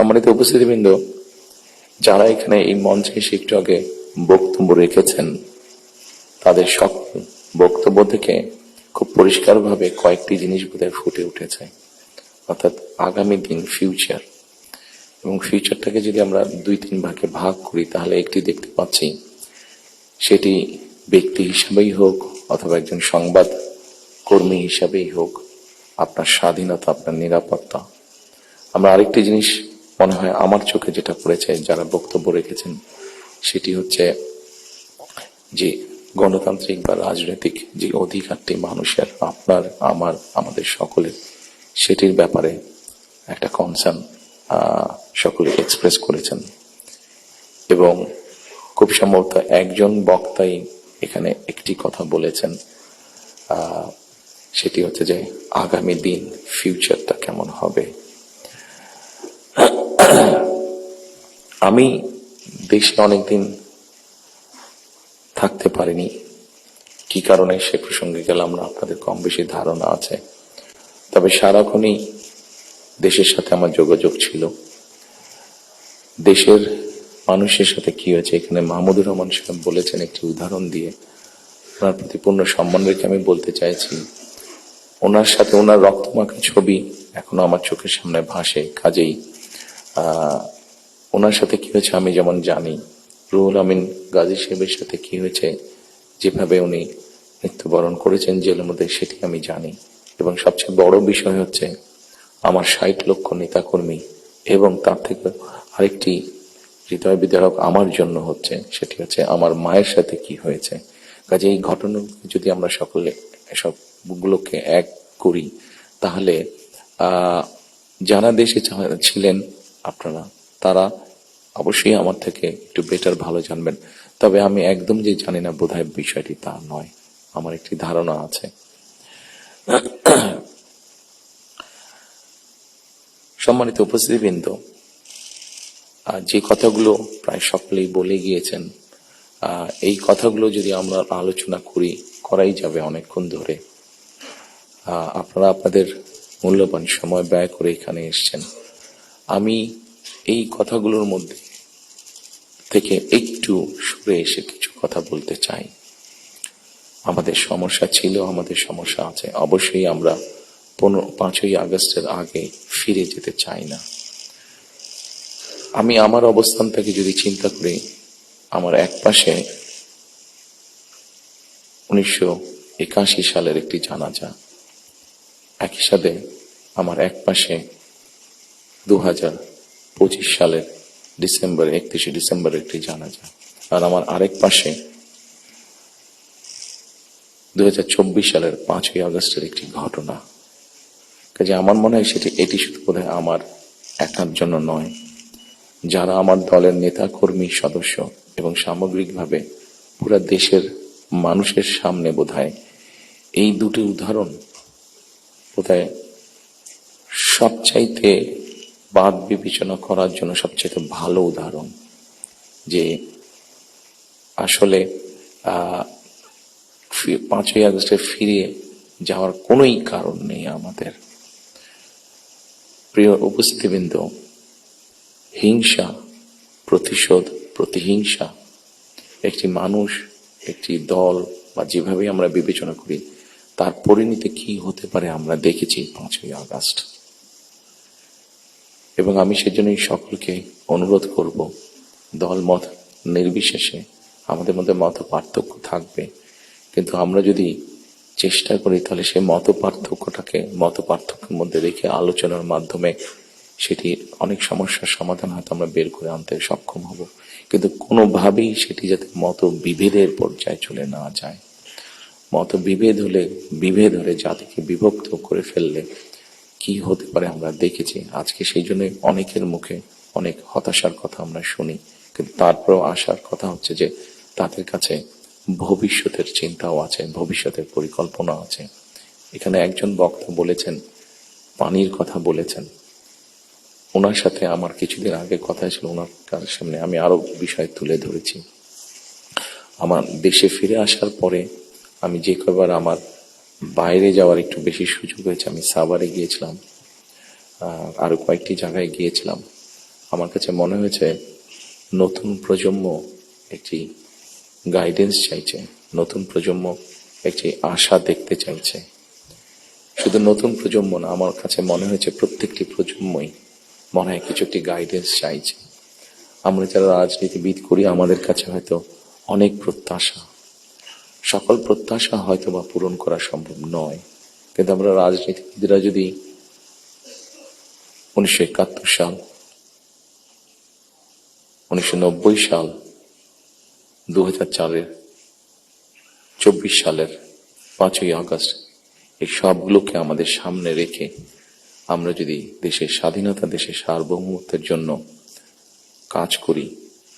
সম্মানিত উপস্থিতিবৃন্দ, যারা এখানে এই মঞ্চে এসে একটু আগে বক্তব্য রেখেছেন, তাদের সকল বক্তব্য থেকে খুব পরিষ্কারভাবে কয়েকটি জিনিস বোধহয় ফুটে উঠেছে, অর্থাৎ আগামী দিন, ফিউচার। এবং ফিউচারটাকে যদি আমরা 2-3 ভাগে ভাগ করি, তাহলে একটি দেখতে পাচ্ছি, সেটি ব্যক্তি হিসাবেই হোক অথবা একজন সংবাদ কর্মী হিসাবেই হোক, আপনার স্বাধীনতা, আপনার নিরাপত্তা। আমরা আরেকটি জিনিস মনে হয় আমার চোখে যেটা পড়েছে যারা বক্তব্য রেখেছেন, সেটি হচ্ছে যে গণতান্ত্রিক বা রাজনৈতিক যে অধিকারটি মানুষের, আপনার, আমার, আমাদের সকলের, সেটির ব্যাপারে একটা কনসার্ন সকলে এক্সপ্রেস করেছেন। এবং খুব সম্ভবত একজন বক্তাই এখানে একটি কথা বলেছেন, সেটি হচ্ছে যে আগামী দিন, ফিউচারটা কেমন হবে। আমি দেশে অনেকদিন থাকতে পারিনি, কি কারণে সে প্রসঙ্গে গেলাম না, আপনাদের কম বেশি ধারণা আছে। তবে সারাক্ষণই দেশের সাথে আমার যোগাযোগ ছিল। দেশের মানুষের সাথে কি হয়েছে, এখানে মাহমুদুর রহমান সাহেব বলেছেন একটি উদাহরণ দিয়ে, ওনার প্রতি পূর্ণ সম্মান রেখে আমি বলতে চাইছি, ওনার সাথে ওনার রক্তমাখা ছবি এখনো আমার চোখের সামনে ভাসে। কাজেই ওনার সাথে কি হয়েছে আমি যেমন জানি, রুহুল আমিন গাজী সাহেবের সাথে কি হয়েছে, যেভাবে উনি মৃত্যুবরণ করেছেন জেলের মধ্যে, সেটি আমি জানি। এবং সবচেয়ে বড় বিষয় হচ্ছে আমার 60 লক্ষ নেতাকর্মী, এবং তার থেকে আরেকটি হৃদয় বিদারক আমার জন্য হচ্ছে, সেটি হচ্ছে আমার মায়ের সাথে কি হয়েছে। কাজে এই ঘটনা যদি আমরা সকলে এসবগুলোকে এক করি, তাহলে যারা দেশে ছিলেন আপনারা, তারা অবশ্যই আমার থেকে একটু বেটার ভালো জানবেন। তবে আমি একদম যে জানি না বোধহয় বিষয়টি তা নয়, আমার একটি ধারণা আছে। সম্মানিত উপস্থিতিবৃন্দ, যে কথাগুলো প্রায় সকলেই বলে গিয়েছেন, এই কথাগুলো যদি আমরা আলোচনা করাই যাবে অনেকক্ষণ ধরে। আপনারা আপনাদের মূল্যবান সময় ব্যয় করে এখানে এসেছেন। আমি এই কথাগুলোর মধ্যে থেকে একটু সরে এসে কিছু কথা বলতে চাই। আমাদের সমস্যা ছিল, আমাদের সমস্যা আছে। অবশ্যই আমরা 5ই আগস্টের আগে ফিরে যেতে চাই না। আমি আমার অবস্থান থেকে যদি চিন্তা করি, আমার এক পাশে 1981 সালের একটি জানাজা, একই সাথে আমার এক পাশে 2025 সালের 31 ডিসেম্বর একটি জানাজা, আর আমার আরেক পাশে 2024 সালের 5ই আগস্টের একটি ঘটনা। কাজে আমার মনে হয় এটি শুধু বোধহয় আমার একার জন্য নয়, যারা আমার দলের নেতা কর্মী সদস্য এবং সামগ্রিকভাবে পুরো দেশের মানুষের সামনে বোধহয় এই দুটি উদাহরণ বোধহয় সবচাইতে বাদ বিবেচনা করার জন্য সবচাইতে ভালো উদাহরণ, যে আসলে 5ই আগস্টে ফিরে যাওয়ার কোনোই কারণ নেই আমাদের। প্রিয় উপস্থিতিবৃন্দ, হিংসা, প্রতিশোধ, প্রতিহিংসা একটি মানুষ, একটি দল বা যেভাবে আমরা বিবেচনা করি, তার পরিণতি কি হতে পারে আমরা দেখেছি 5ই আগস্ট। এবং আমি সেজন্যই সকলকে অনুরোধ করব, দল মত নির্বিশেষে আমাদের মধ্যে মত পার্থক্য থাকবে, কিন্তু আমরা যদি চেষ্টা করি, তাহলে সেই মত পার্থক্যের মধ্যে রেখে আলোচনার মাধ্যমে সেটি অনেক সমস্যার সমাধান হয়তো আমরা বের করে আনতে সক্ষম হব। কিন্তু কোনোভাবেই সেটি যাতে মত বিভেদের পর্যায়ে চলে না যায়। মত বিভেদ হলে জাতিকে বিভক্ত করে ফেললে কি হতে পারে আমরা দেখেছি। আজকে সেই জন্য অনেকের মুখে অনেক হতাশার কথা আমরা শুনি, কিন্তু তারপরেও আসার কথা হচ্ছে যে তাদের কাছে ভবিষ্যতের চিন্তাও আছে, ভবিষ্যতের পরিকল্পনা আছে। এখানে একজন বক্তা বলেছেন, পানির কথা বলেছেন, ওনার সাথে আমার কিছুদিন আগে কথা ছিল, ওনার সামনে আমি আরো বিষয় তুলে ধরেছি। আমার দেশে ফিরে আসার পরে আমি যে কবার আমার বাইরে যাওয়ার একটু বেশি সুযোগ হয়েছে, আমি সাভারে গিয়েছিলাম, আরো কয়েকটি জায়গায় গিয়েছিলাম। আমার কাছে মনে হয়েছে নতুন প্রজন্ম একটি গাইডেন্স চাইছে, নতুন প্রজন্ম একটি আশা দেখতে চাইছে। শুধু নতুন প্রজন্ম না, আমার কাছে মনে হয়েছে প্রত্যেকটি প্রজন্মই মনে হয় কিছু একটি গাইডেন্স চাইছে। আমরা যারা রাজনীতিবিদ করি আমাদের কাছে হয়তো অনেক প্রত্যাশা, সকল প্রত্যাশা হয়তো বা পূরণ করা সম্ভব নয়, কিন্তু আমরা রাজনীতিবিদরা যদি 1971 সাল, 1990 সাল, 2004-এর 24 সালের 5ই আগস্ট এই সবগুলোকে আমাদের সামনে রেখে আমরা যদি দেশের স্বাধীনতা, দেশের সার্বভৌমত্বের জন্য কাজ করি,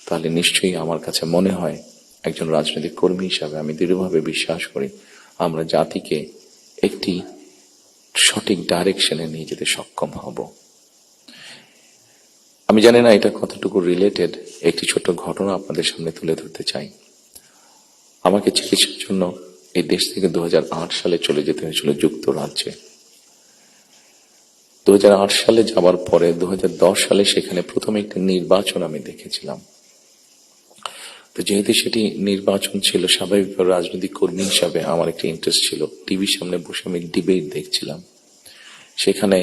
তাহলে নিশ্চয়ই আমার কাছে মনে হয় একজন রাজনৈতিক কর্মী হিসাবে আমি দৃঢ়ভাবে বিশ্বাস করি আমরা জাতিকে একটি সঠিক ডাইরেকশনে নিয়ে যেতে সক্ষম হব। আমি জানি না এটা কতটুকু রিলেটেড, একটি ছোট ঘটনা আপনাদের সামনে তুলে ধরতে চাই। আমাকে চিকিৎসার জন্য এই দেশ থেকে 2008 সালে চলে যেতে হয়েছিল যুক্তরাজ্যে। 2008 সালে যাবার পরে 2010 সালে সেখানে প্রথম একটি নির্বাচন আমি দেখেছিলাম। তো যেহেতু সেটি নির্বাচন ছিল, স্বাভাবিকভাবে রাজনৈতিক কর্মী হিসাবে আমার একটা ইন্টারেস্ট ছিল। টিভির সামনে বসে আমি ডিবেট দেখছিলাম। সেখানে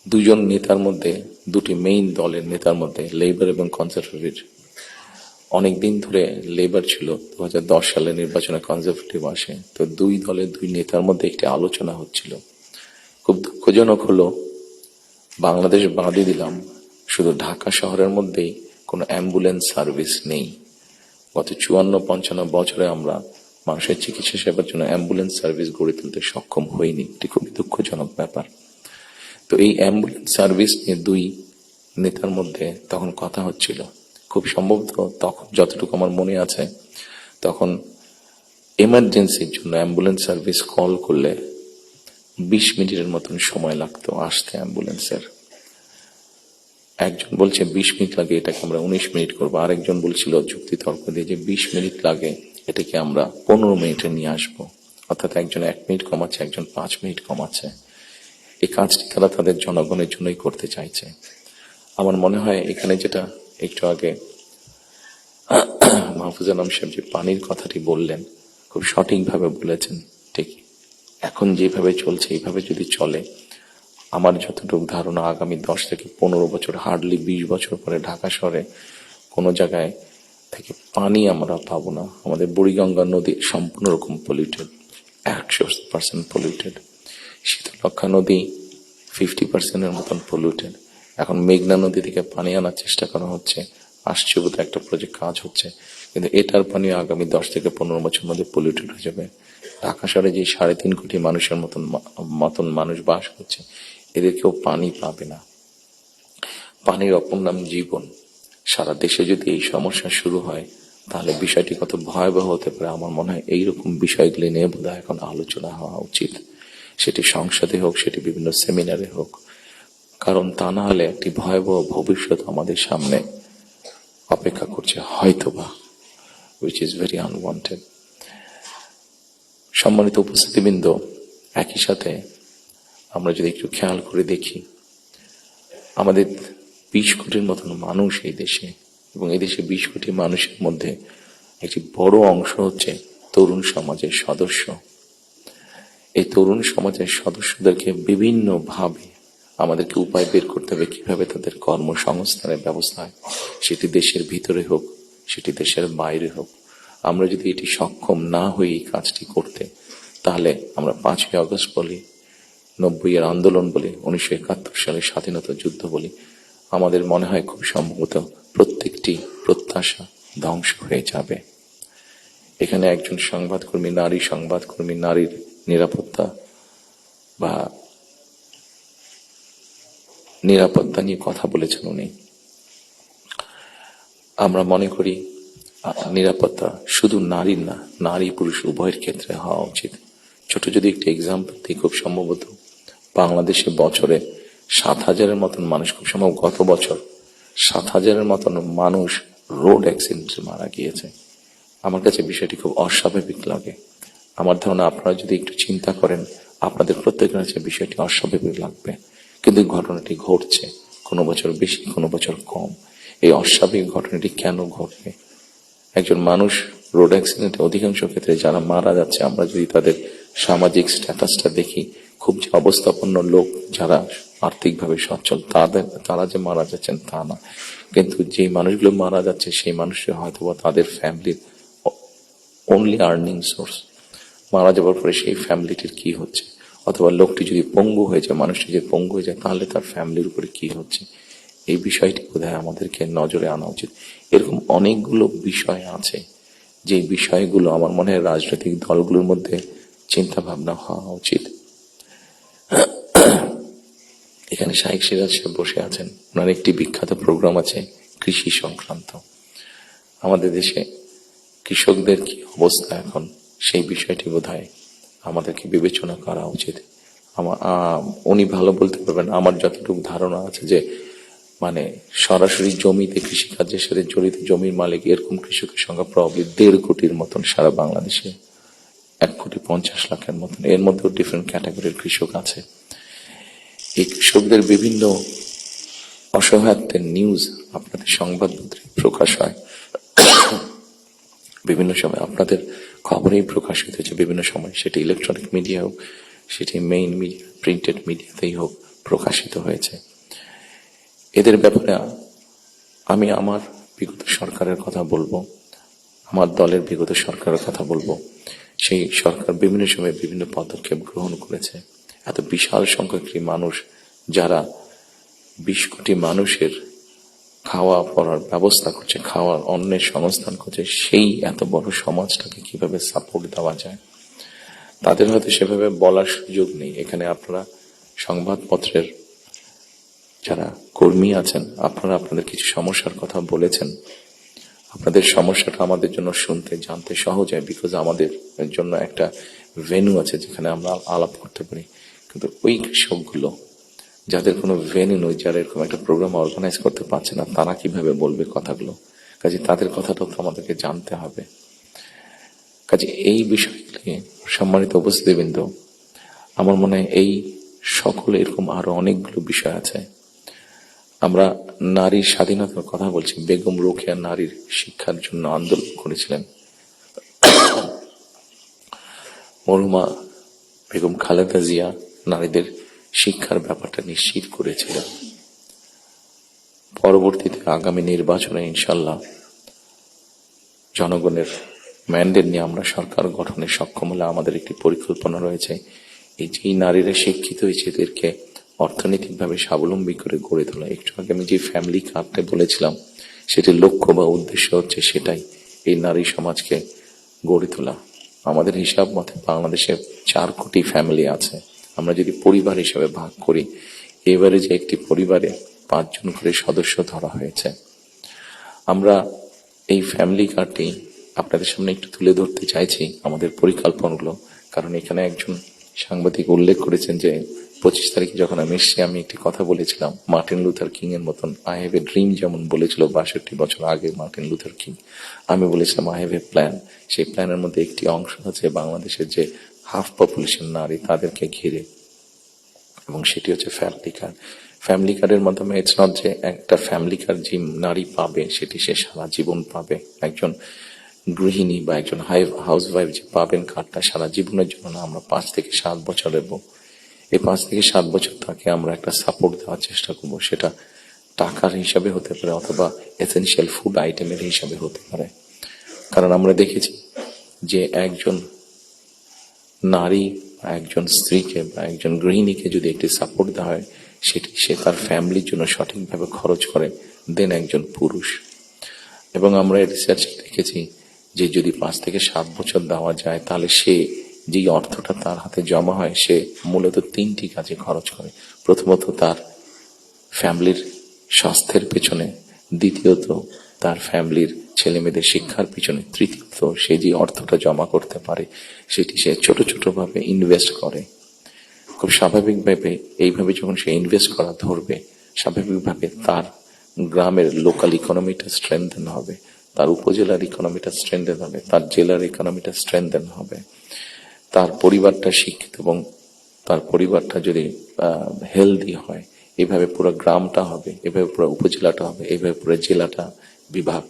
দুজন নেতার মধ্যে, দুটি মেইন দলের নেতার মধ্যে, লেবার এবং কনজারভেটিভ, অনেকদিন ধরে লেবার ছিল, 2010 সালে নির্বাচনে কনজারভেটিভ আসে। তো দুই দলের দুই নেতার মধ্যে একটি আলোচনা হচ্ছিল। খুব দুঃখজনক হলো, বাংলাদেশ বাদই দিলাম, শুধু ঢাকা শহরের মধ্যেই কোনো অ্যাম্বুলেন্স সার্ভিস নেই। গত 54-55 বছরে আমরা মানুষের চিকিৎসা সেবার জন্য অ্যাম্বুলেন্স সার্ভিস গড়ে তুলতে সক্ষম হইনি। এটি খুবই দুঃখজনক ব্যাপার। তো এই অ্যাম্বুলেন্স সার্ভিস নিয়ে দুই নেতার মধ্যে তখন কথা হচ্ছিল। খুব সম্ভবত তখন, যতটুকু আমার মনে আছে, তখন এমার্জেন্সির জন্য অ্যাম্বুলেন্স সার্ভিস কল করলে 20 মিনিটের মতন সময় লাগতো আসতে অ্যাম্বুলেন্সের। একজন বলছে 20 মিনিট লাগে, এটাকে আমরা 19 মিনিট করবো। আরেকজন বলছিল যুক্তি তর্ক দিয়ে যে 20 মিনিট লাগে, এটাকে আমরা 15 মিনিটে নিয়ে আসবো। অর্থাৎ একজন 1 মিনিট কমাচ্ছে, একজন 5 মিনিট কমাচ্ছে। এই কাজটি তারা তাদের জনগণের জন্যই করতে চাইছে। আমার মনে হয় এখানে যেটা একটু আগে মাহফুজা আলম সাহেব যে পানির কথাটি বললেন, খুব সঠিকভাবে বলেছেন। ঠিক এখন যেভাবে চলছে, এইভাবে যদি চলে, আমার যতটুকু ধারণা আগামী 10 থেকে 15 বছর, হার্ডলি 20 বছর পরে ঢাকা শহরে কোনো জায়গায় থেকে পানি আমরা পাবো না। আমাদের বুড়িগঙ্গা নদী সম্পূর্ণ রকম পলিউটেড, 100% পলিউটেড। শীতলক্ষা নদী 50%-এর মতন পলিউটেড। এখন মেঘনা নদী থেকে পানি আনার চেষ্টা করা হচ্ছে, আসছে বোধ একটা প্রজেক্ট কাজ হচ্ছে, কিন্তু এটার পানি আগামী 10 থেকে 15 বছর মধ্যে পলিউটেড হয়ে যাবে। ঢাকা শহরে যে 3.5 কোটি মানুষের মতন মানুষ বাস করছে, এদের কেউ পানি পাবে না। পানির অপর নাম জীবন। সারা দেশে যদি এই সমস্যা শুরু হয়, তাহলে বিষয়টি কত ভয়াবহ হতে পারে। আমার মনে হয় এইরকম বিষয়গুলি নিয়ে বোধহয় এখন আলোচনা হওয়া উচিত, সেটি সংসদে হোক, সেটি বিভিন্ন সেমিনারে হোক। কারণ তা না হলে একটি ভয়াবহ ভবিষ্যৎ আমাদের সামনে অপেক্ষা করছে হয়তোবা, which is very unwanted. সম্মানিত উপস্থিতিবৃন্দ, একই সাথে আমরা যদি একটু খেয়াল করে দেখি, আমাদের 20 কোটির মতন মানুষ এই দেশে, এবং এই দেশে 20 কোটি মানুষের মধ্যে একটি বড় অংশ হচ্ছে তরুণ সমাজের সদস্য। এই তরুণ সমাজের সদস্যদেরকে বিভিন্ন ভাবে আমাদেরকে উপায় বের করতে হবে কিভাবে তাদের কর্মসংস্থানের ব্যবস্থা হয়, সেটি দেশের ভিতরে হোক, সেটি দেশের বাইরে হোক। আমরা যদি এটি সক্ষম না হই এই কাজটি করতে, তাহলে আমরা 5ই আগস্ট বলি, 90-এর আন্দোলন বলি, 1971 সালের স্বাধীনতা যুদ্ধ বলি, আমাদের মনে হয় খুব সম্ভবত প্রত্যেকটি প্রত্যাশা ধ্বংস হয়ে যাবে। এখানে একজন সংবাদকর্মী, নারী সংবাদকর্মী, নারীর নিরাপত্তা বা নিরাপত্তা নিয়ে কথা বলেছেন উনি। আমরা মনে করি নিরাপত্তা শুধু নারীর না, নারী পুরুষ উভয়ের ক্ষেত্রে হওয়া উচিত। ছোট যদি একটি এক্সাম্পল দিই, খুব সম্ভবত বাংলাদেশে বছরে 7,000-এর মতন মানুষ, খুব সম্ভব গত বছর 7,000-এর মতন মানুষ রোড অ্যাক্সিডেন্টে মারা গিয়েছে। আমার কাছে বিষয়টি খুব অস্বাভাবিক লাগে। আমার ধারণা আপনারা যদি একটু চিন্তা করেন, আপনাদের প্রত্যেকের কাছে বিষয়টি অস্বাভাবিক লাগবে, কিন্তু ঘটনাটি ঘটছে, কোনো বছর বেশি, কোনো বছর কম। এই অস্বাভাবিক ঘটনাটি কেন ঘটবে? একজন মানুষ রোড অ্যাক্সিডেন্টে অধিকাংশ ক্ষেত্রে যারা মারা যাচ্ছে, আমরা যদি তাদের সামাজিক স্ট্যাটাসটা দেখি, খুব যে অবস্থাপন্ন লোক যারা আর্থিকভাবে সচ্ছল তারা যে মারা যাচ্ছেন তা না, কিন্তু যে মানুষগুলো মারা যাচ্ছে সেই মানুষরা হয়তো তাদের ফ্যামিলির অনলি আর্নিং সোর্স। মারা যাওয়ার পরে সেই ফ্যামিলিটির কি হচ্ছে, অথবা লোকটি যদি পঙ্গু হয়ে যায়, মানুষটি যদি পঙ্গু হয়ে যায়, তাহলে তার ফ্যামিলির উপরে কি হচ্ছে, এই বিষয়টি বোধহয় আমাদেরকে নজরে আনা উচিত। এরকম অনেকগুলো বিষয় আছে যে বিষয়গুলো আমার মনে হয় রাজনৈতিক দলগুলোর মধ্যে চিন্তা ভাবনা হওয়া উচিত। এখানে শাইখ সিরাজ সাহেব বসে আছেন, ওনার একটি বিখ্যাত প্রোগ্রাম আছে কৃষি সংক্রান্ত। আমাদের দেশে কৃষকদের কি অবস্থা এখন, সেই বিষয়টি বোধহয় আমাদেরকে বিবেচনা করা উচিত। উনি ভালো বলতে পারবেন, আমার যতটুকু ধারণা আছে যে মানে সরাসরি জমিতে কৃষিকাজের সাথে জড়িত জমির মালিক এরকম কৃষকের সংখ্যা প্রবাবলি 1.5 কোটির মতন সারা বাংলাদেশে, 1,50,00,000 মতন। এর মধ্যেও ডিফারেন্ট ক্যাটাগরির কৃষক আছে। এই কৃষকদের বিভিন্ন অসহায়ত্বের নিউজ আপনাদের সংবাদপত্রে প্রকাশ হয়, বিভিন্ন সময় আপনাদের খবরেই প্রকাশিত হয়েছে, বিভিন্ন সময় সেটি ইলেকট্রনিক মিডিয়া হোক, সেটি মেইন মিডিয়া প্রিন্টেড মিডিয়াতেই হোক, প্রকাশিত হয়েছে। এদের ব্যাপারে আমি আমার বিগত সরকারের কথা বলবো, আমার দলের বিগত সরকারের কথা বলবো। সেই সরকার বিভিন্ন সময় বিভিন্ন পদক্ষেপ গ্রহণ করেছে। এত বিশাল সংখ্যক মানুষ, যারা 20 কোটি মানুষের খাওয়া পড়ার ব্যবস্থা করছে, খাওয়ার অন্নের সংস্থান করছে, সেই এত বড় সমাজটাকে কিভাবে সাপোর্ট দেওয়া যায়, তাদের হয়তো সেভাবে বলার সুযোগ নেই। এখানে আপনারা সংবাদপত্রের যারা কর্মী আছেন, আপনারা আপনাদের কিছু সমস্যার কথা বলেছেন। আপনাদের সমস্যাটা আমাদের জন্য শুনতে জানতে সহজ হয়, বিকজ আমাদের জন্য একটা ভেন্যু আছে যেখানে আমরা আলাপ করতে পারি। কিন্তু ওই কৃষকগুলো যাদের কোনো ভেন্যু নেই, যারা এরকম একটা প্রোগ্রাম অর্গানাইজ করতে পারছে না, তারা কিভাবে বলবে কথাগুলো? কাজে তাদের কথাটাও তো আমাদেরকে জানতে হবে। কাজে এই বিষয়গুলি সম্মানিত উপস্থিতিবৃন্দ, আমার মনে হয় এই সকল এরকম আরো অনেকগুলো বিষয় আছে। আমরা নারীর স্বাধীনতার কথা বলছি। বেগম রোকেয়া নারীর শিক্ষার জন্য আন্দোলন করেছিলেন, মরহুমা বেগম খালেদা জিয়া নারীদের শিক্ষার ব্যাপারটা নিশ্চিত করেছিলেন। পরবর্তীতে আগামী নির্বাচনে ইনশাল্লাহ জনগণের ম্যান্ডেট নিয়ে আমরা সরকার গঠনে সক্ষম হলে আমাদের একটি পরিকল্পনা রয়েছে, এই যে নারীরা শিক্ষিত হয়েছে এদেরকে অর্থনৈতিকভাবে স্বাবলম্বী করে গড়ে তোলা। একটু আগে আমি যে ফ্যামিলি কার্ডটা বলেছিলাম, সেটির লক্ষ্য বা উদ্দেশ্য হচ্ছে সেটাই, এই নারী সমাজকে গড়ে তোলা। আমাদের হিসাব মতে বাংলাদেশে 4 কোটি ফ্যামিলি আছে। আমরা যদি পরিবার হিসেবে ভাগ করি, এবারে যে একটি পরিবারে 5 জন করে সদস্য ধরা হয়েছে। আমরা এই ফ্যামিলি কার্ডটি আপনাদের সামনে একটু তুলে ধরতে চাইছি, আমাদের পরিকল্পনাগুলো। কারণ এখানে একজন সাংবাদিক উল্লেখ করেছেন যে 25 তারিখে যখন আমি এসেছি, আমি একটি কথা বলেছিলাম মার্টিন লুথার কিং এর মতন, আই হ্যাভ এ ড্রিম, যেমন বলেছিল 62 বছর আগে মার্টিন লুথার কিং। আমি বলেছিলাম আই হ্যাভ এ প্ল্যান। সেই প্ল্যানের মধ্যে একটি অংশ হচ্ছে বাংলাদেশের যে হাফ পপুলেশন নারী, তাদেরকে ঘিরে, এবং সেটি হচ্ছে ফ্যামিলি কার্ড। ফ্যামিলি কার্ডের মাধ্যমে ইটস নট যে একটা ফ্যামিলি কার্ড যে নারী পাবে সেটি সে সারা জীবন পাবে। একজন গৃহিণী বা একজন হাউস ওয়াইফ যে পাবেন কার্ডটা সারা জীবনের জন্য না, আমরা 5 থেকে 7 বছর দেবো। এই 5 থেকে 7 বছর তাকে আমরা একটা সাপোর্ট দেওয়ার চেষ্টা করবো। সেটা টাকার হিসাবে হতে পারে অথবা এসেনশিয়াল ফুড আইটেমের হিসাবে হতে পারে। কারণ আমরা দেখেছি যে একজন নারী বা একজন স্ত্রীকে বা একজন গৃহিণীকে যদি একটি সাপোর্ট দেওয়া হয়, সেটি সে তার ফ্যামিলির জন্য সঠিকভাবে খরচ করে দেন একজন পুরুষ। এবং আমরা রিসার্চ দেখেছি যে যদি 5 থেকে 7 বছর দেওয়া যায়, তাহলে সে যেই অর্থটা তার হাতে জমা হয়, সে মূলত 3টি কাজে খরচ করে। প্রথমত তার ফ্যামিলির স্বাস্থ্যের পেছনে, দ্বিতীয়ত তার ফ্যামিলির ছেলে মেয়েদের শিক্ষার পিছনে, তৃতীয়ত সে যে অর্থটা জমা করতে পারে সেটি সে ছোট ছোট ভাবে ইনভেস্ট করে। খুব স্বাভাবিকভাবে এইভাবে যখন সে ইনভেস্ট করা ধরবে, স্বাভাবিকভাবে তার গ্রামের লোকাল ইকোনমিটা স্ট্রেংথেন হবে, তার উপজেলার ইকোনমিটা স্ট্রেংথেন হবে, তার জেলার ইকোনমিটা স্ট্রেংথেন হবে, তার পরিবারটা শিক্ষিত এবং তার পরিবারটা যদি হেলদি হয়, এইভাবে পুরো গ্রামটা হবে, এভাবে পুরো উপজেলাটা হবে, এইভাবে পুরো জেলাটা, বিভাগ,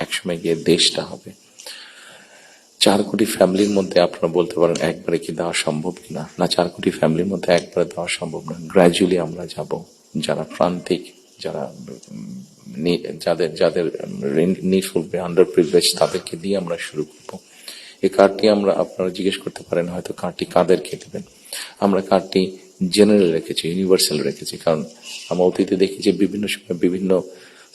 একসময় গিয়ে দেশটা হবে। 4 কোটি ফ্যামিলির মধ্যে আপনারা বলতে পারেন একবারে কি দেওয়া সম্ভব কিনা? না, 4 কোটি ফ্যামিলির মধ্যে একবারে দেওয়া সম্ভব না। গ্র্যাজুয়ালি আমরা যাব, যারা প্রান্তিক, যারা যাদের যাদের নিডফুল, আন্ডার প্রিভিলেজ, তাদেরকে দিয়ে আমরা শুরু করব। এই কার্ডটি আমরা, আপনারা জিজ্ঞেস করতে পারেন হয়তো কার্ডটি কাদেরকে দেবেন। আমরা কার্ডটি জেনারেল রেখেছি, ইউনিভার্সাল রেখেছি, কারণ আমরা অতীতে দেখি যে বিভিন্ন সময় বিভিন্ন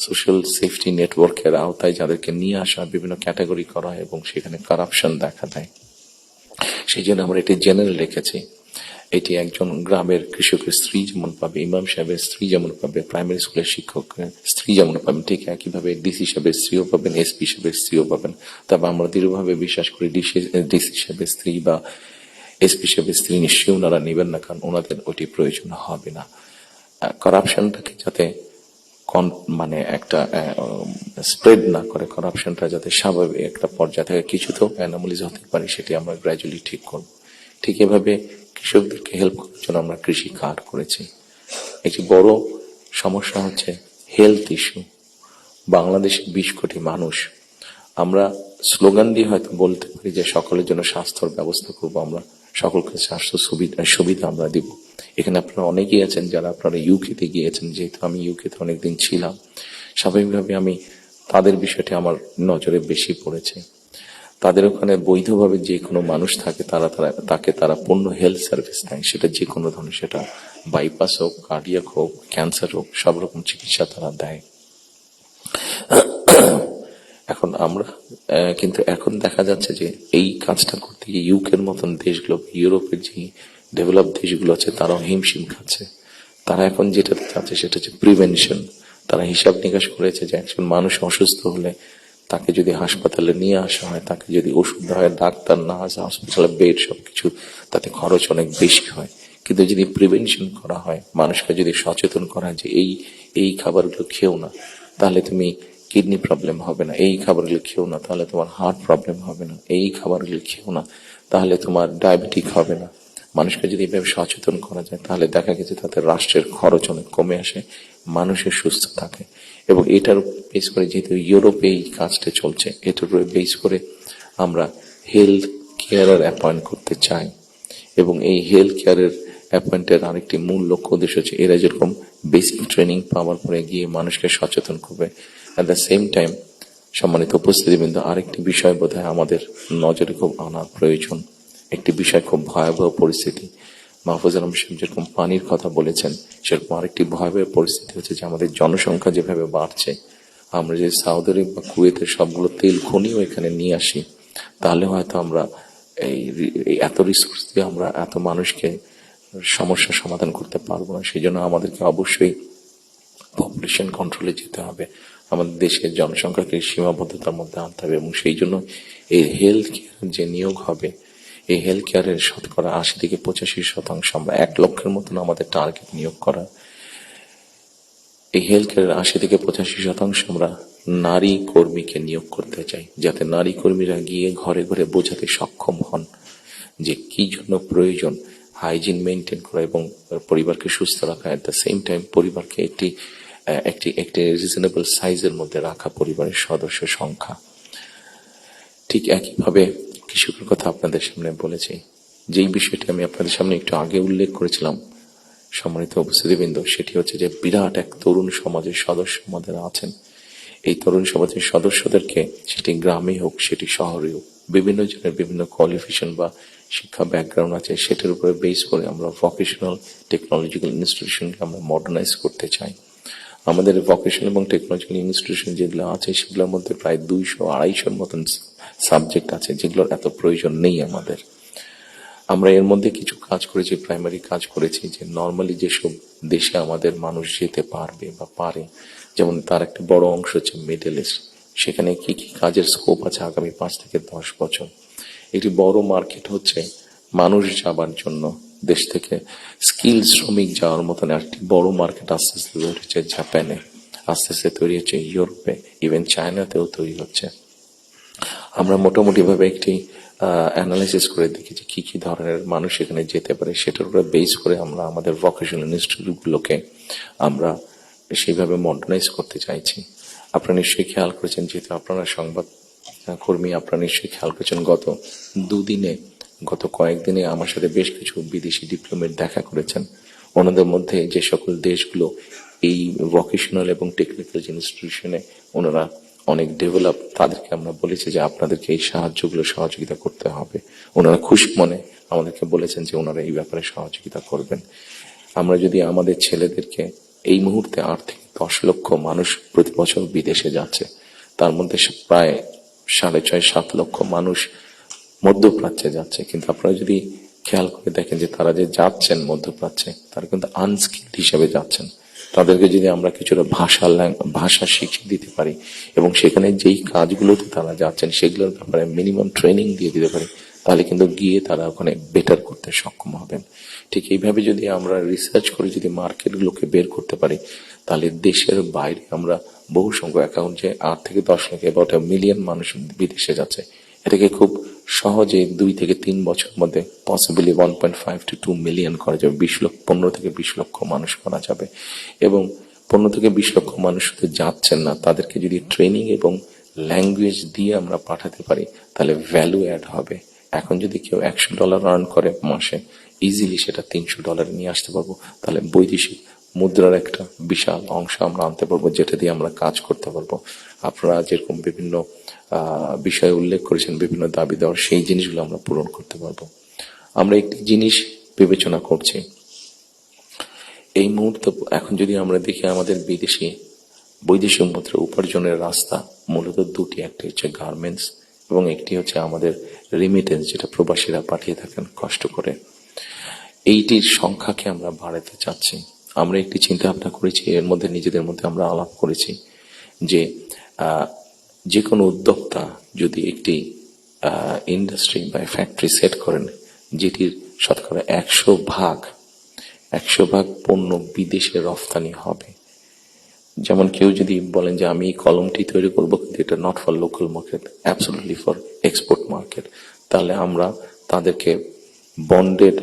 সোশ্যাল সেফটি নেটওয়ার্কের আওতায় যাদেরকে নিয়ে আসা, বিভিন্ন ক্যাটাগরি করা হয় এবং সেখানে কারাপশন দেখা দেয়। সেই জন্য আমরা এটি জেনারেল রেখেছি। এটি একজন গ্রামের কৃষকের স্ত্রী যেমন পাবে, ইমাম সাহেবের স্ত্রী যেমন পাবে, প্রাইমারি স্কুলের শিক্ষকের স্ত্রী যেমন পাবেন, ঠিক একইভাবে ডিসি সাহেবের স্ত্রীও পাবেন, এসপি সাহেবের স্ত্রীও পাবেন। তবে আমরা দৃঢ়ভাবে বিশ্বাস করি ডিসি সাহেবের স্ত্রী বা এসপি সাহেবের স্ত্রী নিশ্চয়ই ওনারা নেবেন না, কারণ ওনাদের ওটি প্রয়োজন হবে না। করাপশনটাকে যাতে মানে একটা স্প্রেড না করে, করাপশনটা যাতে স্বাভাবিক একটা পর্যায়ে থাকে, কিছু তো অ্যানোমালিজ হতে পারে, সেটি আমরা গ্র্যাজুয়ালি ঠিক করব। ঠিক এভাবে কৃষকদেরকে হেল্প করার জন্য আমরা কৃষি কার্ড করেছি। একটি বড় সমস্যা হচ্ছে হেলথ ইস্যু। বাংলাদেশে 20 কোটি মানুষ, আমরা স্লোগান দিয়ে হয়তো বলতে পারি যে সকলের জন্য স্বাস্থ্যর ব্যবস্থা করব, আমরা সকলকে স্বাস্থ্য সুবিধা আমরা দিব। এখানে আপনারা অনেকেই আছেন যারা আপনারা ইউকেতে গিয়েছেন, যেহেতু আমি ইউকেতে অনেকদিন ছিলাম, স্বাভাবিকভাবে আমি তাদের বিষয়টি আমার নজরে বেশি পড়েছে। তাদের ওখানে বৈধভাবে যে কোনো মানুষ থাকে, তাকে তারা পূর্ণ হেলথ সার্ভিস দেয়, সেটা যে কোনো ধরনের, সেটা বাইপাস হোক, কার্ডিয়াক হোক, ক্যান্সার হোক, সব রকম চিকিৎসা তারা দেয়। এখন আমরা কিন্তু এখন দেখা যাচ্ছে যে এই কাজটা করতে গিয়ে ইউকের মতন দেশগুলো, ইউরোপের যে ডেভেলপ দেশগুলো আছে, তারাও হিমশিম খাচ্ছে। তারা এখন যেটা চাচ্ছে সেটা হচ্ছে প্রিভেনশন। তারা হিসাব নিকাশ করেছে যে একজন মানুষ অসুস্থ হলে তাকে যদি হাসপাতালে নিয়ে আসা হয়, তাকে যদি ওষুধ দেওয়া হয়, ডাক্তার, নার্স, হসপিটালে বেড, সবকিছু, তাতে খরচ অনেক বেশি হয়। কিন্তু যদি প্রিভেনশন করা হয়, মানুষকে যদি সচেতন করা হয় যে এই খাবারগুলো খেও না, তাহলে তুমি কিডনি প্রবলেম হবে না, এই খাবারগুলো খেও না তাহলে তোমার হার্ট প্রবলেম হবে না, এই খাবারগুলো খেও না তাহলে তোমার ডায়াবেটিক হবে না। মানুষকে যদি এভাবে সচেতন করা যায়, তাহলে দেখা গেছে তাদের রাষ্ট্রের খরচ অনেক কমে আসে, মানুষের সুস্থ থাকে। এবং এটার বেস করে, যেহেতু ইউরোপে এই কাজটা চলছে, এটার উপরে বেস করে আমরা হেলথ কেয়ারার অ্যাপয়েন্ট করতে চাই। এবং এই হেলথ কেয়ারের অ্যাপয়েন্টের আরেকটি মূল লক্ষ্য উদ্দেশ্য হচ্ছে এরা যেরকম বেসিক ট্রেনিং পাওয়ার পরে গিয়ে মানুষকে সচেতন করবে, অ্যাট দ্য সেম টাইম সম্মানিত উপস্থিতিবৃন্দ, আরেকটি বিষয় বোধহয় আমাদের নজরে খুব আনা প্রয়োজন। একটি বিষয়, খুব ভয়াবহ পরিস্থিতি, মাহফুজ আলম সাহেব যেরকম পানির কথা বলেছেন, সেরকম আরেকটি ভয়াবহ পরিস্থিতি হচ্ছে যে আমাদের জনসংখ্যা যেভাবে বাড়ছে, আমরা যদি সৌদি আরব বা কুয়েতের সবগুলো তেল খনিও এখানে নিয়ে আসি, তাহলে হয়তো আমরা এই এত রিসোর্স দিয়ে আমরা এত মানুষকে সমস্যার সমাধান করতে পারবো না। সেই জন্য আমাদেরকে অবশ্যই পপুলেশন কন্ট্রোলে যেতে হবে, আমাদের দেশের জনসংখ্যাকে সীমাবদ্ধতার মধ্যে আনতে হবে। এবং সেই জন্য এই হেলথ কেয়ার যে নিয়োগ হবে, এই হেলথ কেয়ারের 80 থেকে 85% আমরা 1 লক্ষের মতন আমাদের টার্গেট নিয়োগ করা। এই হেলথ কেয়ারের 80 থেকে 85% আমরা নারী কর্মীকে নিয়োগ করতে চাই, যাতে নারী কর্মীরা গিয়ে ঘরে ঘরে বোঝাতে সক্ষম হন যে কি জন্য প্রয়োজন হাইজিন মেনটেন করা এবং পরিবারকে সুস্থ রাখা, এট দ্য সেম টাইম পরিবারকে একটি রিজনেবল সাইজের মধ্যে রাখা, পরিবারের সদস্য সংখ্যা। ঠিক একইভাবে কৃষকের কথা আপনাদের সামনে বলেছি, যেই বিষয়টি আমি আপনাদের সামনে একটু আগে উল্লেখ করেছিলাম সম্মানিত উপস্থিতিবৃন্দ, সেটি হচ্ছে যে বিরাট এক তরুণ সমাজের সদস্য আমাদের আছেন। এই তরুণ সমাজের সদস্যদেরকে, সেটি গ্রামে হোক সেটি শহরে হোক, বিভিন্ন জনের বিভিন্ন কোয়ালিফিকেশন বা শিক্ষা ব্যাকগ্রাউন্ড আছে, সেটার উপরে বেস করে আমরা ভোকেশনাল টেকনোলজিক্যাল ইনস্টিটিউশনকে আমরা মডার্নাইজ করতে চাই। আমাদের ভোকেশনাল এবং টেকনোলজিক্যাল ইনস্টিটিউশন যেগুলো আছে, সেগুলোর মধ্যে প্রায় 200-250 মতন সাবজেক্ট আছে, যেগুলোর এত প্রয়োজন নেই আমাদের। আমরা এর মধ্যে কিছু কাজ করেছি, প্রাইমারি কাজ করেছি, যে নর্মালি যেসব দেশে আমাদের মানুষ যেতে পারবে বা পারে, যেমন তার একটা বড় অংশ হচ্ছে মিডল ইস্ট, সেখানে কি কি কাজের স্কোপ আছে আগামী 5 থেকে 10 বছর। একটি বড় মার্কেট হচ্ছে মানুষ যাবার জন্য, দেশ থেকে স্কিল শ্রমিক যাওয়ার মতন একটি বড় মার্কেট আস্তে আস্তে তৈরি হচ্ছে জাপানে, আস্তে আস্তে তৈরি হচ্ছে ইউরোপে, ইভেন চায়নাতেও তৈরি হচ্ছে। আমরা মোটামুটি ভাবে একটি অ্যানালাইসিস করে দেখি যে কি কি ধরনের মানুষ এখানে যেতে পারে, সেটার উপরে বেস করে আমরা আমাদের ভোকেশনাল ইনস্টিটিউটগুলোকে আমরা সেইভাবে মডার্নাইজ করতে চাইছি। আপনারা নিশ্চয়ই খেয়াল করেছেন, যেহেতু আপনারা সংবাদ কর্মী, আপনারা নিশ্চয়ই খেয়াল করেছেন গত কয়েকদিনে আমার সাথে বেশ কিছু বিদেশি ডিপ্লোমেট দেখা করেছেন। ওনাদের মধ্যে যে সকল দেশগুলো এই ভোকেশনাল এবং টেকনিক্যাল ইনস্টিটিউশনে ওনারা অনেক ডেভেলপ, তাদেরকে আমরা বলেছি যে আপনাদেরকে এই সাহায্যগুলো সহযোগিতা করতে হবে। ওনারা খুশি মনে আমাদেরকে বলেছেন যে ওনারা এই ব্যাপারে সহযোগিতা করবেন। আমরা যদি আমাদের ছেলেদেরকে, এই মুহূর্তে 8 থেকে 10 লক্ষ মানুষ প্রতি বছর বিদেশে যাচ্ছে, তার মধ্যে প্রায় 6.5-7 লক্ষ মানুষ মধ্যপ্রাচ্যে যাচ্ছে, কিন্তু আপনারা যদি খেয়াল করে দেখেন যে তারা যে যাচ্ছেন মধ্যপ্রাচ্যে, তারা কিন্তু আনস্কিল্ড হিসেবে যাচ্ছেন। তাদেরকে যদি আমরা কিছুটা ভাষা শিখিয়ে দিতে পারি এবং সেখানে যেই কাজগুলোতে তারা যাচ্ছেন সেগুলোর ব্যাপারে মিনিমাম ট্রেনিং দিয়ে দিতে পারি, তাহলে কিন্তু গিয়ে তারা ওখানে বেটার করতে সক্ষম হবেন। ঠিক এইভাবে যদি আমরা রিসার্চ করে যদি মার্কেটগুলোকে বের করতে পারি, তাহলে দেশের বাইরে আমরা বহু সংখ্যক অ্যাকাউন্ট, যে 8 থেকে 10 লাখ, অ্যাবাউট 1 মিলিয়ন মানুষ বিদেশে যাচ্ছে, এটাকে খুব সহজে 2 থেকে 3 বছর মধ্যে পসিবলি 1.5 to 2 মিলিয়ন করা যাবে। 15 থেকে 20 লক্ষ মানুষ করা যাবে। এবং 15 থেকে 20 লক্ষ মানুষ শুধু যাচ্ছেন না, তাদেরকে যদি ট্রেনিং এবং ল্যাঙ্গুয়েজ দিয়ে আমরা পাঠাতে পারি, তাহলে ভ্যালু অ্যাড হবে। এখন যদি কেউ $100 আর্ন করে মাসে, ইজিলি সেটা $300 নিয়ে আসতে পারবো। তাহলে বৈদেশিক মুদ্রার একটা বিশাল অংশ আমরা আনতে পারবো, যেটা দিয়ে আমরা কাজ করতে পারবো। আপনারা যেরকম বিভিন্ন বিষয়ে উল্লেখ করেছেন, বিভিন্ন দাবি দেওয়ার, সেই জিনিসগুলো আমরা পূরণ করতে পারবো। আমরা একটি জিনিস বিবেচনা করছি এই মুহূর্তে। এখন যদি আমরা দেখি আমাদের বৈদেশিক মুদ্রা উপার্জনের রাস্তা মূলত দুটি, একটি হচ্ছে গার্মেন্টস এবং একটি হচ্ছে আমাদের রিমিটেন্স, যেটা প্রবাসীরা পাঠিয়ে থাকেন কষ্ট করে। এইটির সংখ্যাকে আমরা বাড়াতে চাচ্ছি। আমরা একটি চিন্তা ভাবনা করেছি, এর মধ্যে নিজেদের মধ্যে আমরা আলাপ করেছি যে কোনো উদ্যোক্তা যদি একটি ইন্ডাস্ট্রি বা ফ্যাক্টরি সেট করেন, যেটির শতকরা 100 ভাগ পণ্য বিদেশে রফতানি হবে। যেমন কেউ যদি বলেন যে আমি কলমটি তৈরি করবো, কিন্তু এটা not for local market, absolutely for export market, তাহলে আমরা তাদেরকে বন্ডেড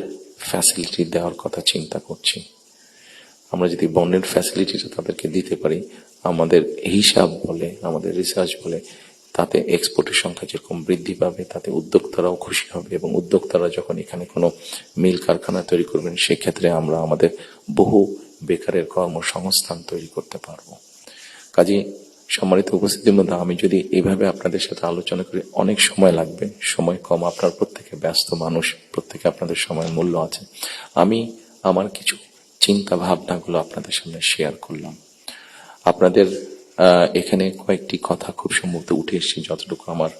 ফ্যাসিলিটি দেওয়ার কথা চিন্তা করছি। আমরা যদি বন্ডেড ফ্যাসিলিটিটা তাদেরকে দিতে পারি, আমাদের হিসাব বলে, আমাদের রিসার্চ বলে, তাতে এক্সপোর্টের সংখ্যা যেরকম বৃদ্ধি পাবে, তাতে উদ্যোক্তারাও খুশি হবে। এবং উদ্যোক্তারা যখন এখানে কোনো মিল কারখানা তৈরি করবেন, সেক্ষেত্রে আমরা আমাদের বহু বেকারের কর্মসংস্থান তৈরি করতে পারবো। কাজে সম্মানিত উপস্থিতির মধ্যে আমি যদি এইভাবে আপনাদের সাথে আলোচনা করি, অনেক সময় লাগবে, সময় কম, আপনার প্রত্যেকে ব্যস্ত মানুষ, প্রত্যেকে আপনাদের সময়ের মূল্য আছে। আমি আমার কিছু চিন্তা ভাবনাগুলো আপনাদের সামনে শেয়ার করলাম। আপনাদের এখানে কয়েকটি কথা খুব সম্ভবত উঠে এসেছে, যতটুকু আমার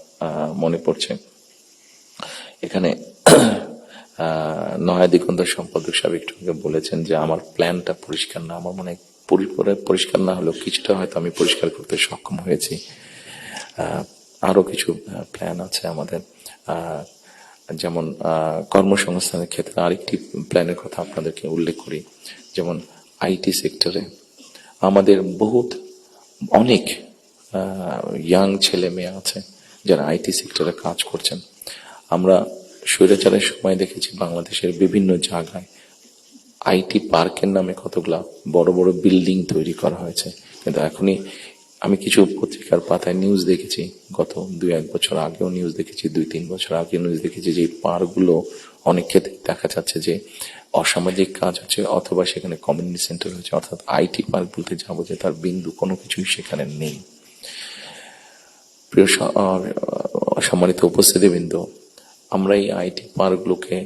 মনে পড়ছে। এখানে নয়া দিগন্ত সম্পাদক সাহেব একটু আগে বলেছেন যে আমার প্ল্যানটা পরিষ্কার না। আমার মনে হয় পরিষ্কার না হলেও কিছুটা হয়তো আমি পরিষ্কার করতে সক্ষম হয়েছি। আরো কিছু প্ল্যান আছে আমাদের, যেমন কর্মসংস্থানের ক্ষেত্রে আরেকটি প্ল্যানের কথা আপনাদেরকে উল্লেখ করি। যেমন আইটি সেক্টরে আমাদের অনেক ইয়াং ছেলে মেয়ে আছে যারা আইটি সেক্টরে কাজ করছেন। আমরা স্বৈরাচারের সময় দেখেছি বাংলাদেশের বিভিন্ন জায়গায় আইটি পার্কের নামে কতগুলা বড় বড় বিল্ডিং তৈরি করা হয়েছে, কিন্তু এখনই আমি কিছু পত্রিকার পাতায় নিউজ দেখেছি, গত 2-1 বছর আগেও নিউজ দেখেছি, 2-3 বছর আগে নিউজ দেখেছি, যে পার্কগুলো অনেক ক্ষেত্রে দেখা যাচ্ছে যে অসামাজিক কাজ হচ্ছে, অথবা সেখানে কমিউনিটি সেন্টার হচ্ছে। অর্থাৎ আইটি পার্ক বলতে যাবো যে তার বিন্দু কোনো কিছুই সেখানে নেই। প্রিয় সম্মানিত উপস্থিতিবৃন্দ, আমরা এই আইটি পার্কগুলোকে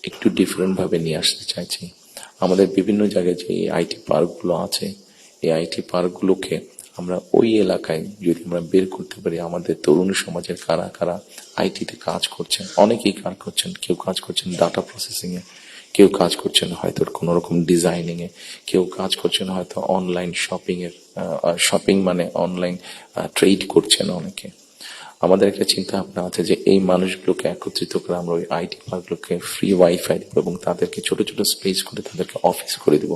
একটু ডিফারেন্ট ভাবে নিয়ে আসতে চাইছি। আমাদের বিভিন্ন জায়গায় যে আইটি পার্কগুলো আছে, এই আইটি পার্কগুলোকে আমরা ওই এলাকায় যদি আমরা বের করতে পারি, আমাদের তরুণ সমাজের কারা কারা আইটিতে কাজ করছেন, অনেকেই কাজ করছেন। কেউ কাজ করছেন ডাটা প্রসেসিং এ, কেউ কাজ করছেন হয়তো কোনো রকম ডিজাইনিং এ, কেউ কাজ করছেন হয়তো অনলাইন শপিং মানে অনলাইন ট্রেড করছেন অনেকে। আমাদের একটা চিন্তা ভাবনা আছে যে এই মানুষগুলোকে একত্রিত করে আমরা ওই আইটি পার্কগুলোকে ফ্রি ওয়াইফাই দিব এবং তাদেরকে ছোট ছোট স্পেস করে তাদেরকে অফিস করে দিব।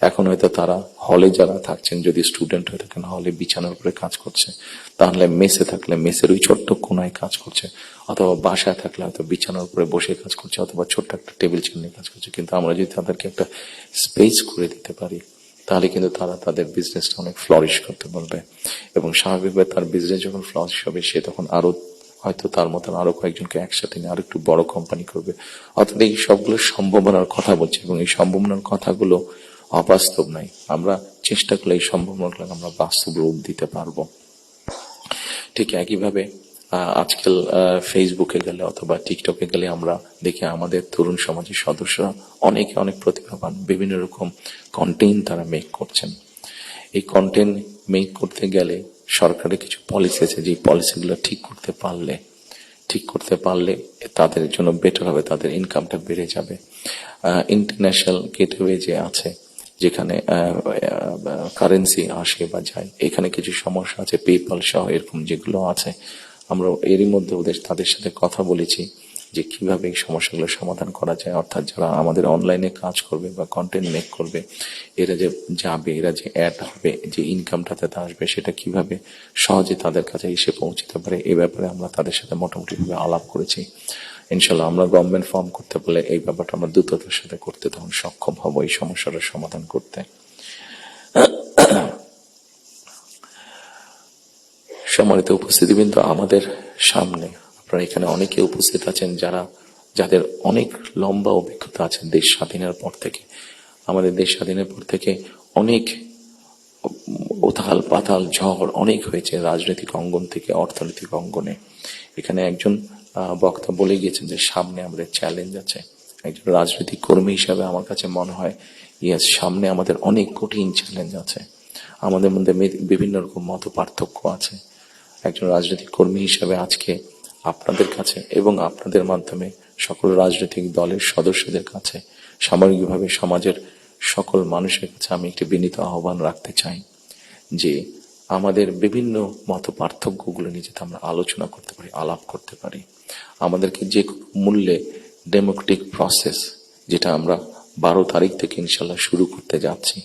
এখন হয়তো তারা হলে যারা থাকছেন, যদি স্টুডেন্ট হয়ে থাকেন হলে বিছানার উপরে কাজ করছে, তাহলে মেসে থাকলে মেসের ওই ছোট্ট কোনায় কাজ করছে, অথবা বাসায় থাকলে হয়তো বিছানার উপরে বসে কাজ করছে, অথবা ছোট্ট একটা টেবিল চেয়ার নিয়ে কাজ করছে। কিন্তু আমরা যদি তাদেরকে একটা স্পেস করে দিতে পারি, তাহলে কিন্তু তারা তাদের বিজনেসটা অনেক ফ্লরিশ করতে পারবে এবং স্বাভাবিকভাবে তার বিজনেস যখন ফ্লরিশ হবে, সে তখন আরো হয়তো তার মতন আরো কয়েকজনকে একসাথে নিয়ে আরো একটু বড় কোম্পানি করবে। অর্থাৎ এই সবগুলো সম্ভাবনার কথা বলছি এবং এই সম্ভাবনার কথাগুলো অবাস্তব নাই। আমরা চেষ্টা করলে এই সম্ভাবনাগুলো আমরা বাস্তব রূপ দিতে পারবো। ঠিক একইভাবে আজকাল ফেসবুকে গেলে অথবা টিকটকে গেলে আমরা দেখি আমাদের তরুণ সমাজের সদস্যরা অনেকে অনেক প্রতিভাবান, বিভিন্ন রকম কন্টেন্ট তারা মেক করছেন। এই কন্টেন্ট মেক করতে গেলে সরকারের কিছু পলিসি আছে, যে পলিসিগুলো ঠিক করতে পারলে তাদের জন্য বেটার হবে, তাদের ইনকামটা বেড়ে যাবে। ইন্টারন্যাশনাল গেটওয়ে যে আছে, যেখানে কারেন্সি আসে বা যায়, এখানে কিছু সমস্যা আছে, পেপাল সহ এরকম যেগুলো আছে, আমরা এরই মধ্যে তাদের সাথে কথা বলেছি যে কিভাবে এই সমস্যাগুলো সমাধান করা যায়। অর্থাৎ যারা আমাদের অনলাইনে কাজ করবে বা কন্টেন্ট মেক করবে, এরা যে যাবে, এরা যে অ্যাড হবে, যে ইনকামটা তাতে আসবে, সেটা কিভাবে সহজে তাদের কাছে এসে পৌঁছতে পারে, এ ব্যাপারে আমরা তাদের সাথে মোটামুটি ভাবে আলাপ করেছি। ইনশাল্লাহ আমরা গভর্নমেন্ট ফর্ম করতে পারলে এই ব্যাপারটা আমরা দ্রুততার সাথে করতে তখন সক্ষম হব এই সমস্যাটার সমাধান করতে। সম্মানিত উপস্থিতিবৃন্দ, আমাদের সামনে আপনারা এখানে অনেকে উপস্থিত আছেন যাদের অনেক লম্বা অভিজ্ঞতা আছে দেশ স্বাধীনের পর থেকে। আমাদের দেশ স্বাধীনের পর থেকে অনেক উথাল পাতাল ঝড় অনেক হয়েছে, রাজনৈতিক অঙ্গন থেকে অর্থনৈতিক অঙ্গনে। এখানে একজন বক্তা বলে গিয়েছেন যে সামনে আমাদের চ্যালেঞ্জ আছে। একজন রাজনৈতিক কর্মী হিসাবে আমার কাছে মনে হয় ইয়াস, সামনে আমাদের অনেক কঠিন চ্যালেঞ্জ আছে, আমাদের মধ্যে বিভিন্ন রকম মত পার্থক্য আছে। একজন রাজনৈতিক কর্মী হিসাবে আজকে আপনাদের কাছে এবং আপনাদের মাধ্যমে সকল রাজনৈতিক দলের সদস্যদের কাছে, সামগ্রিকভাবে সমাজের সকল মানুষের কাছে আমি একটি বিনীত আহ্বান রাখতে চাই যে আমাদের বিভিন্ন মত পার্থক্যগুলো নিয়ে যাতে আমরা আলোচনা করতে পারি, আলাপ করতে পারি। আমাদেরকে যে কোনো মূল্যে ডেমোক্রেটিক প্রসেস, যেটা আমরা 12 তারিখ থেকে ইনশাল্লাহ শুরু করতে যাচ্ছি।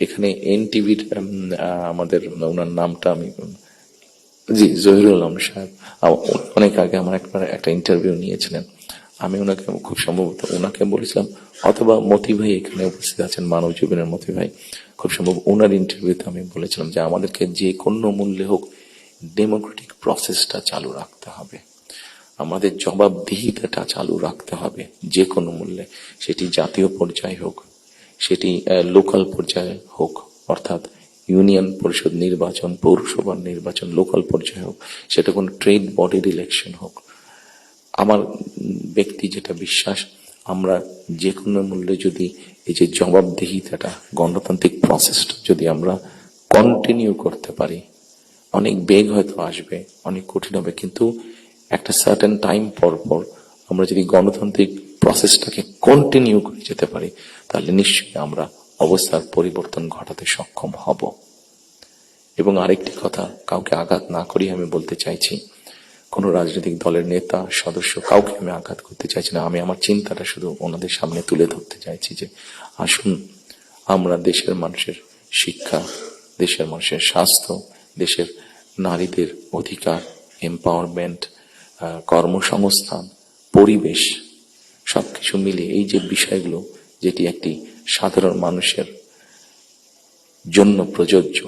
এখানে এনটিভির আমাদের ওনার নামটা আমি জহিরুল আলম সাহেব অনেক আগে আমার একটা ইন্টারভিউ নিয়েছিলেন। আমি ওনাকে খুব সম্ভবত ওনাকে বলেছিলাম, অথবা মতি ভাই এখানে উপস্থিত আছেন, মানব জীবনের মতি ভাই, খুব সম্ভব ওনার ইন্টারভিউতে আমি বলেছিলাম যে আমাদেরকে যে কোনো মূল্যে হোক ডেমোক্রেটিক প্রসেসটা চালু রাখতে হবে, আমাদের জবাবদিহিতাটা চালু রাখতে হবে যে কোনো মূল্যে। সেটি জাতীয় পর্যায়ে হোক, সেটি লোকাল পর্যায়ে হোক, অর্থাৎ ইউনিয়ন পরিষদ নির্বাচন, পৌরসভার নির্বাচন, লোকাল পর্যায়ে হোক, সেটা কোনো ট্রেড বডির ইলেকশন হোক। আমার ব্যক্তি যেটা বিশ্বাস, আমরা যে কোনো মূল্যে যদি এই যে জবাবদিহিতাটা, গণতান্ত্রিক প্রসেসটা যদি আমরা কন্টিনিউ করতে পারি, অনেক বেগ হয়তো আসবে, অনেক কঠিন হবে, কিন্তু একটা সার্টেন টাইম পর পর আমরা যদি গণতান্ত্রিক প্রসেসটাকে কন্টিনিউ করে যেতে পারি, তাহলে নিশ্চয়ই আমরা অবস্থার পরিবর্তন ঘটাতে সক্ষম হব। এবং আরেকটি কথা, কাউকে আঘাত না করি আমি বলতে চাইছি, কোন রাজনৈতিক দলের নেতা সদস্য কাউকে আমি আঘাত করতে চাইছি না। আমি আমার চিন্তাটা শুধু ওনাদের সামনে তুলে ধরতে চাইছি যে আসুন আমরা দেশের মানুষের শিক্ষা, দেশের মানুষের স্বাস্থ্য, দেশের নারীদের অধিকার, এম্পাওয়ারমেন্ট, কর্মসংস্থান, পরিবেশ, সবকিছু মিলিয়ে এই যে বিষয়গুলো, যেটি একটি সাধারণ মানুষের জন্য প্রযোজ্য,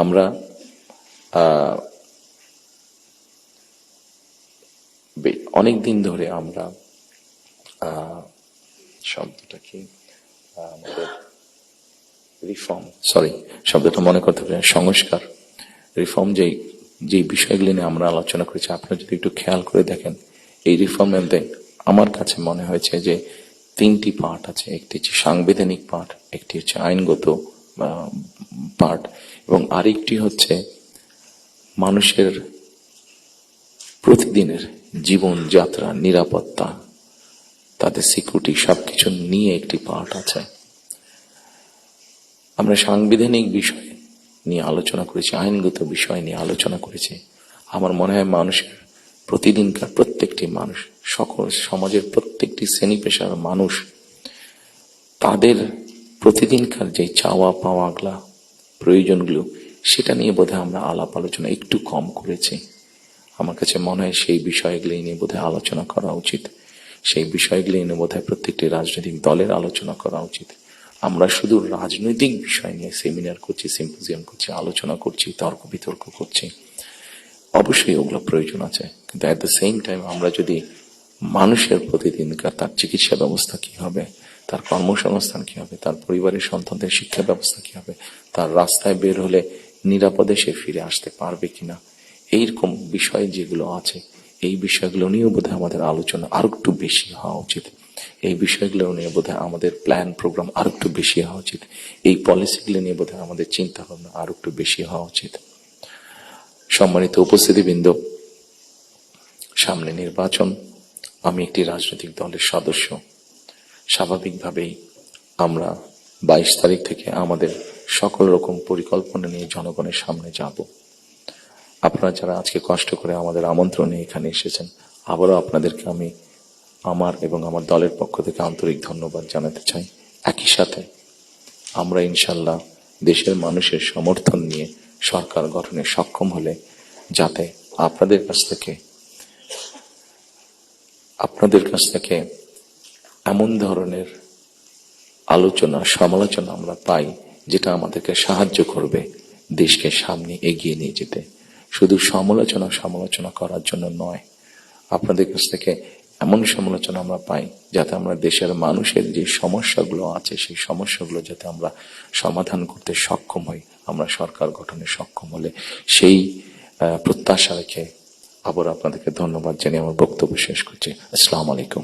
আমরা অনেক দিন ধরে আমরা শব্দটা কি আমাদের রিফর্ম, শব্দটা মনে করতে পারি, সংস্কার, রিফর্ম, যে বিষয়গুলি নিয়ে আমরা আলোচনা করেছি, আপনারা যদি একটু খেয়াল করে দেখেন, এই রিফর্মের মধ্যে আমার কাছে মনে হয়েছে যে 3টি পার্ট আছে। একটি হচ্ছে সাংবিধানিক পার্ট, একটি হচ্ছে আইনগত পার্ট, এবং আরেকটি হচ্ছে মানুষের প্রতিদিনের জীবনযাত্রা, নিরাপত্তা, তাদের সিকিউরিটি, সবকিছু নিয়ে একটি পার্ট আছে। আমরা সাংবিধানিক বিষয়ে নিয়ে আলোচনা করেছি, আইনগত বিষয় নিয়ে আলোচনা করেছি। আমার মনে হয় মানুষের প্রতিদিনকার প্রত্যেকটি মানুষ, সকল সমাজের প্রত্যেকটি শ্রেণী পেশার মানুষ তাদের প্রতিদিনকার যে চাওয়া পাওয়াগুলা, প্রয়োজনগুলো, সেটা নিয়ে বোধহয় আমরা আলাপ আলোচনা একটু কম করেছি। আমার কাছে মনে হয় সেই বিষয়গুলি নিয়ে বোধহয় আলোচনা করা উচিত। সেই বিষয়গুলি নিয়ে বোধহয় প্রত্যেকটি রাজনৈতিক দলের আলোচনা করা উচিত। আমরা শুধু রাজনৈতিক বিষয় নিয়ে সেমিনার করছি, সিম্পোজিয়াম করছি, আলোচনা করছি, তর্ক বিতর্ক করছি, অবশ্যই ওগুলো প্রয়োজন আছে, কিন্তু অ্যাট দ্য সেম টাইম আমরা যদি মানুষের প্রতিদিনকার তার চিকিৎসা ব্যবস্থা কি হবে, তার কর্মসংস্থান কি হবে, তার পরিবারের সন্তানদের শিক্ষা ব্যবস্থা কি হবে, তার রাস্তায় বের হলে নিরাপদে সে ফিরে আসতে পারবে কিনা, এইরকম বিষয় যেগুলো আছে, এই বিষয়গুলো নিয়েও বোধহয় আমাদের আলোচনা আরো একটু বেশি হওয়া উচিত। এই বিষয়গুলো নিয়ে বোধহয় আমাদের প্ল্যান প্রোগ্রাম আরো একটু বেশি হওয়া উচিত। এই পলিসিগুলো নিয়ে বোধহয় আমাদের চিন্তা ভাবনা আরো একটু বেশি হওয়া উচিত। সম্মানিত উপস্থিতিবৃন্দ, সামনে নির্বাচন। আমি একটি রাজনৈতিক দলের সদস্য। স্বাভাবিকভাবেই আমরা 22 তারিখ থেকে আমাদের সকল রকম পরিকল্পনা নিয়ে জনগণের সামনে যাব। আপনারা যারা আজকে কষ্ট করে আমাদের আমন্ত্রণে এখানে এসেছেন, আবারও আপনাদেরকে আমি আমার এবং আমার দলের পক্ষ থেকে আন্তরিক ধন্যবাদ জানাতে চাই। একই সাথে আমরা ইনশাল্লাহ দেশের মানুষের সমর্থন নিয়ে সরকার গঠনে সক্ষম হলে যাতে আপনাদের কাছ থেকে এমন ধরনের আলোচনা সমালোচনা আমরা পাই যেটা আমাদেরকে সাহায্য করবে দেশকে সামনে এগিয়ে নিয়ে যেতে। শুধু সমালোচনা করার জন্য নয়, আপনাদের কাছ থেকে এমন সমালোচনা আমরা পাই যাতে আমরা দেশের মানুষের যে সমস্যাগুলো আছে সেই সমস্যাগুলো যাতে আমরা সমাধান করতে সক্ষম হই, আমরা সরকার গঠনে সক্ষম হলে, সেই প্রত্যাশা রেখে আবার আপনাদেরকে ধন্যবাদ জানিয়ে আমার বক্তব্য শেষ করছি। আসসালামু আলাইকুম।